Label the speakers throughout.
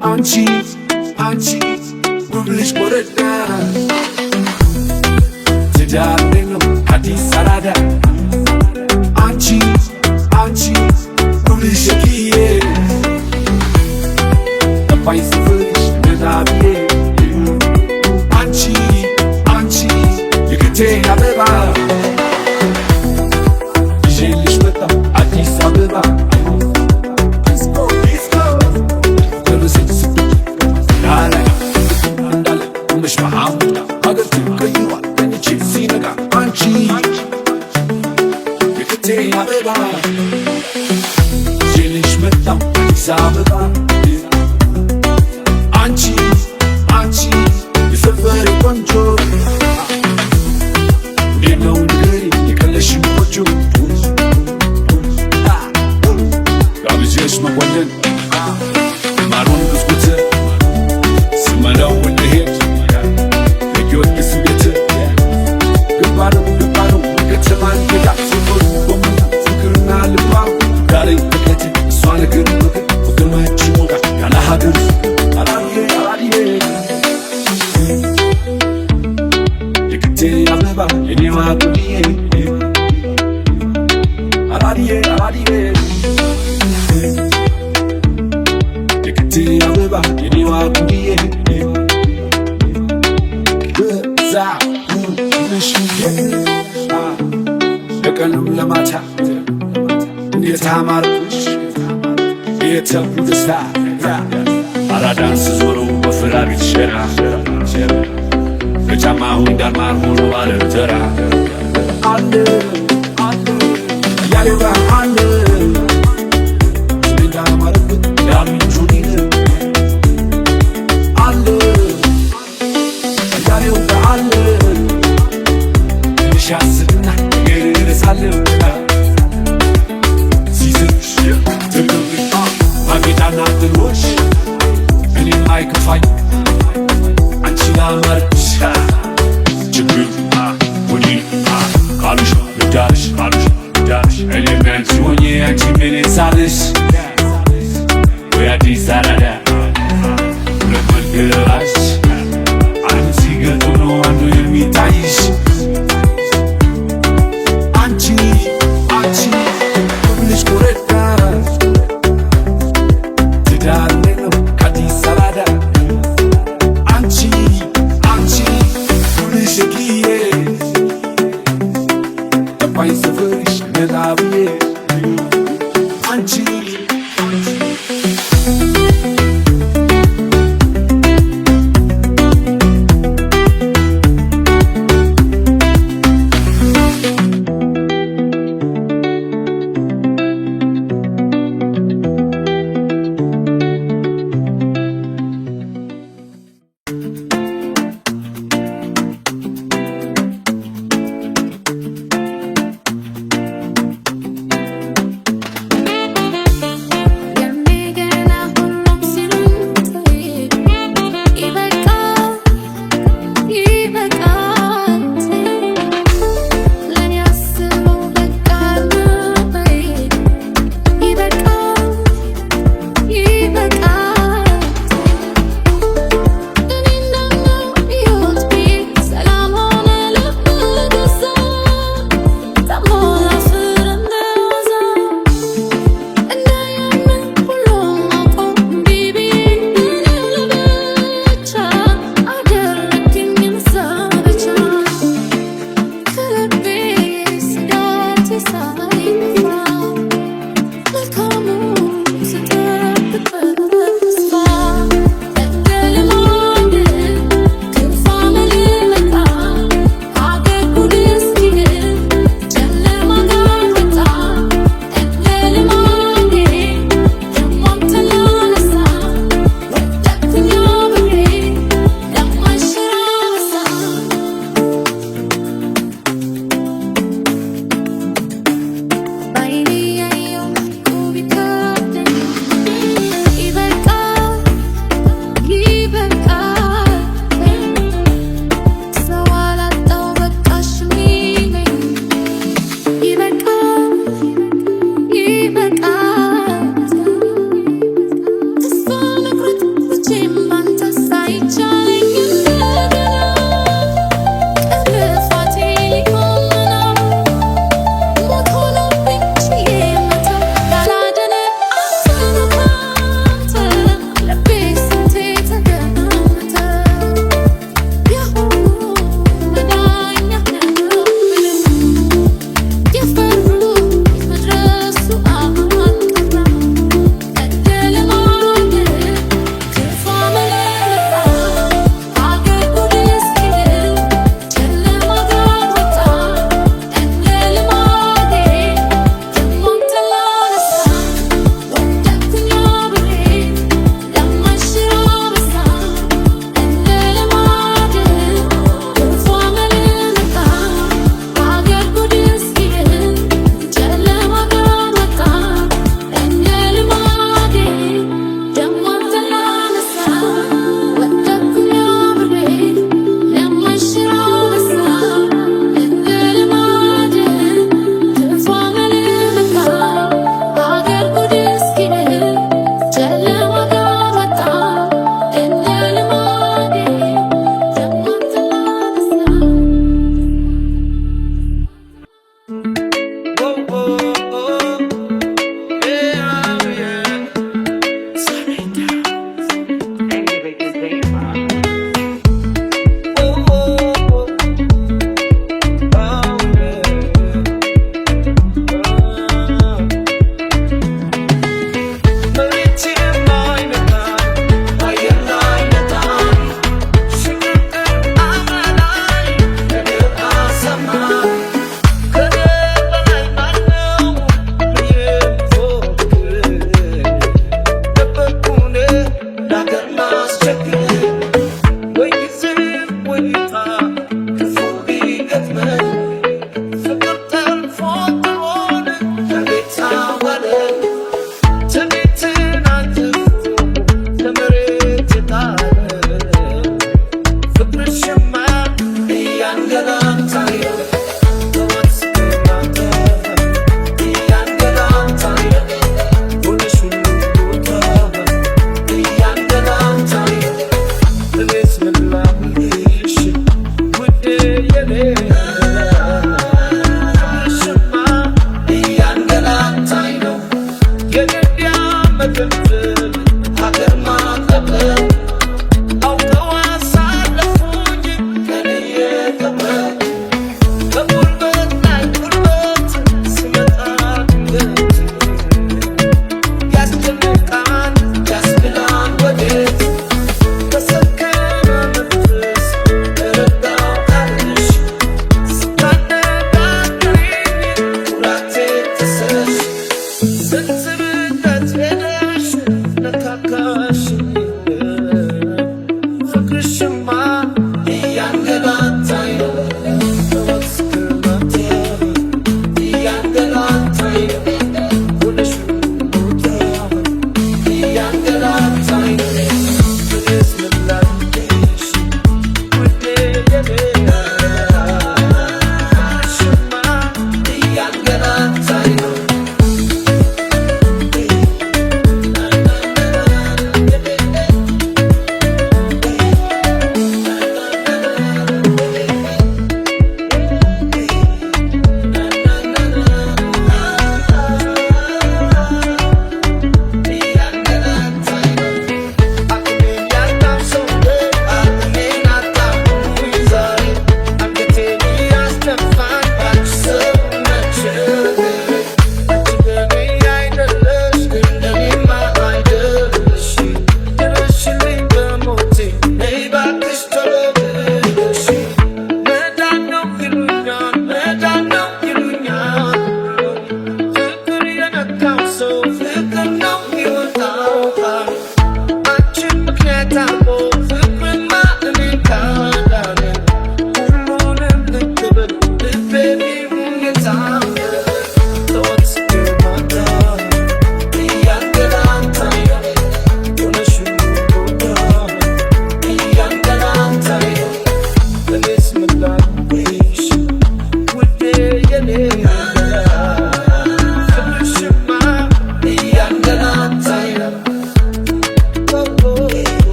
Speaker 1: Anchi, English Boreda Tidano, Addis Sarada Anchi, English Akie The Vice Village, Medavier Anchi, you can take a beba English Meta, Addis Abeba Jeliş metam hesabıda Anchi የሰፈር ቆንጆ ሌላው ንገሪ የቀለሽም ቆንጆ ጋብዤሽ መኮንን ማሩን ብስኩት ስመላው ወደሄድ የጊዮርጊስ ቤት ግንባሩ ከተማን ጌታ ስሙር ፍቅርና ልባ ዳለኝ ተከት እሷ ነገር ፍቅርማች ሞቃ ያለ ሀገር አራዲዬ የክቴ አበባ የኔዋ ቁንዬ አራዲዬ የክቴ አበባ የኔዋ ቁንዬ በዛ ለቀንም ለማታ እንዴት አማርኩሽ የተቡ ደስታ አራዳን ስዞረው በፍራቢት ሸራ በጫማሁን ዳርማር ሆኖ ባለ ተራ አለ ያሌባ አለ እንዳማረበት ያሉኝ አለ ያሌው አለ ሻስና ገረሳለው ሲዝሽ ተቀብጣ ማጌጣና ጥሎሽ እኔም አይከፋኝ አንቺ ላመርሽ ችግር ወዲ ካሉሽ ልዳሽ እኔም ያንቺ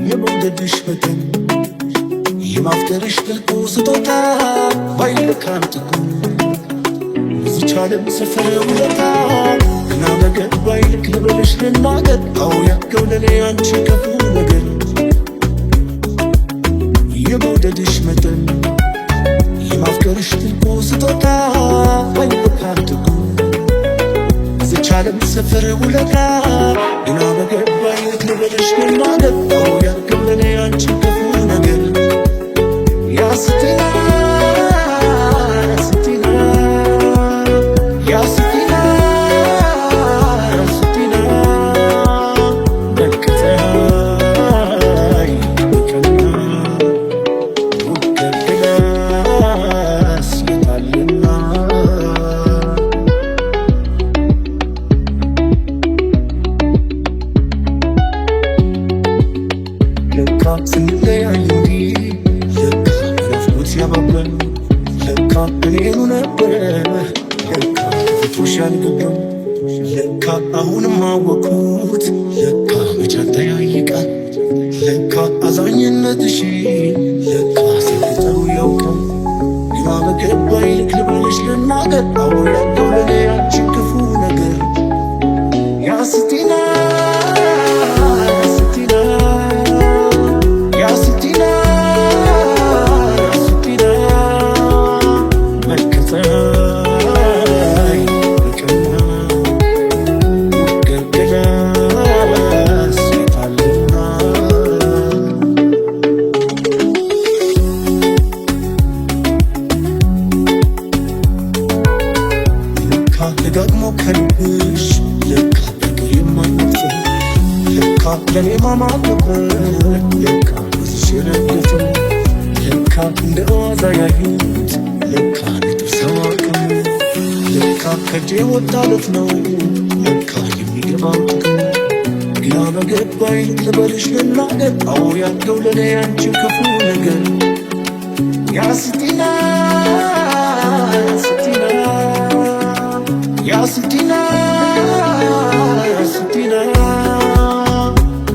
Speaker 2: የመውደድሽ መጠን የማፍቀርሽ ጥልቁ ስጦታ ባይልካም ጥጉ እዚች ዓለም ሰፈር ውለታ ገና ነገር ባይልክ ልበልሽ ልናገር አዎ ያገው ለኔ አንቺ ክፉ ነገር የመውደድሽ መጠን የማፍቀርሽ ጥልቁ ስጦታ ባይልካም ጥጉ እዚች ዓለም ሰፈር ውለታ ገና ነገር ባይልክ ልበልሽ ልናገር አዎ ያገው ለኔ አንቺ ክፉ ነገር ያስቲና ያስቲና ያስቲና ያስቲና በከታይ በከና ውገድላስ ይታልና ለካ ስንለያይ ያባበል ለካ እኔኑ ነበር ለካ ፊቶሽ ያልገባው ለካ አሁንም አወቅሁት ለካ መቻል ተያይቃል ለካ አዛኝነትሽ ለካ ሲያቅተው ያውቃል ግራ በገባኝ ልክ ልበልሽ ልናገር አዎ ያለው ለኔ አንቺን ክፉ ነገር ያስቲና ያስቲና ያስቲና ደጋግሞ ከልብሽ ለካ ፍቅር የማይነጥፍ ለካ ለኔ ማማከበር ለካ ብዙሽ የረገፈ ለካ እንደ ዋዛ ያዩት ለካ ንጥር ሰዋቅም ለካ ከጄ ወጣለት ነው ለካ የሚገባው ጥቅም ግራ በገባኝ ልበልሽ ልናገር አዎ ያለው ለኔ አንቺን ክፉ ነገር ያስቲና ያስቲና ያስቲና ያስቲና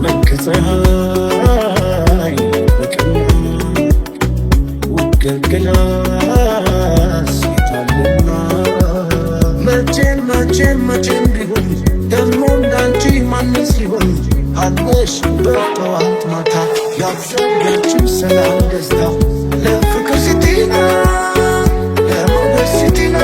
Speaker 2: መከፀሃይ በቀና ውገድገላስ ይታለ መቼም ቢሆን ደግሞ እንዳንቺ ማንስ ሊሆን አለሽ በጠዋት ማታ ያብዛኛችን ሰላም ደስታ ለፍቅር ሲቲና ለመውደድ ሲቲና